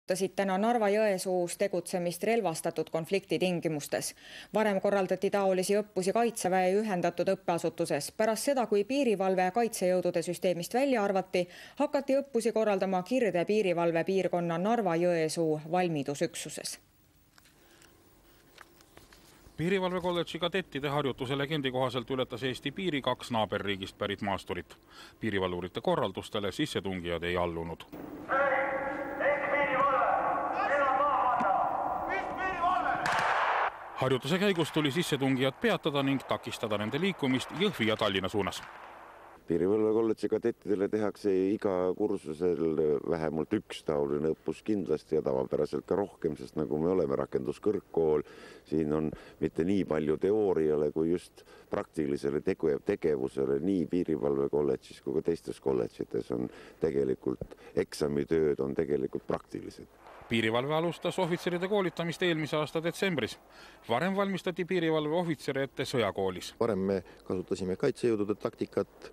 Täna Narva-Jõesuus tegutsemist relvastatud konflikti tingimustes. Varem korraldati taolisi õppusi Kaitseväe ühendatud õppeasutuses. Pärast seda, kui piirivalve ja kaitsejõudude süsteemist välja arvati, hakati õppusi korraldama Kirde piirivalve piirkonna Narva-Jõesuu valmidusüksuses. Piirivalve kolledži kadettide harjutuse legendi kohaselt ületas Eesti piiri 2 naaberriigist pärit maasturit. Piirivalvurite korraldustele sissetungijad ei allunud. Harjutuse käigus tuli sissetungijad peatada ning takistada nende liikumist Jõhvi ja Tallinna suunas. Piirivalve kolledži kadettidele tehakse iga kursusel vähemalt üks taoline õppus kindlasti ja tavapäraselt ka rohkem, sest nagu me oleme rakenduskõrgkool, siin on mitte nii palju teooriale kui just praktilisele tegevusele nii piirivalve kolledžis kui ka teistes kolledžites on tegelikult eksamitööd on tegelikult praktilised. Piirivalve alustas ohvitseride koolitamist eelmise aasta detsembris. Varem valmistati piirivalve ohvitsere ette sõjakoolis. Varem me kasutasime kaitsejõudude taktikat,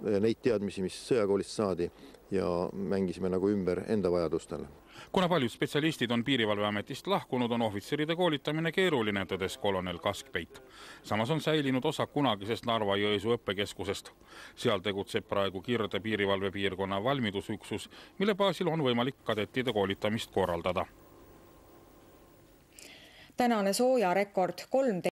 neid teadmisi, mis sõjakoolist saadi ja mängisime nagu ümber enda vajadustele. Kuna paljud spetsialistid on piirivalveametist lahkunud, on ohvitseride koolitamine keeruline, tõdes kolonel Kaskpeit. Samas on säilinud osa kunagisest Narva-Jõesuu õppekeskusest. Seal tegutseb praegu Kirde piirivalve piirkonna valmidusüksus, mille baasil on võimalik kadettide koolitamist korraldada. Tänane sooja rekord 3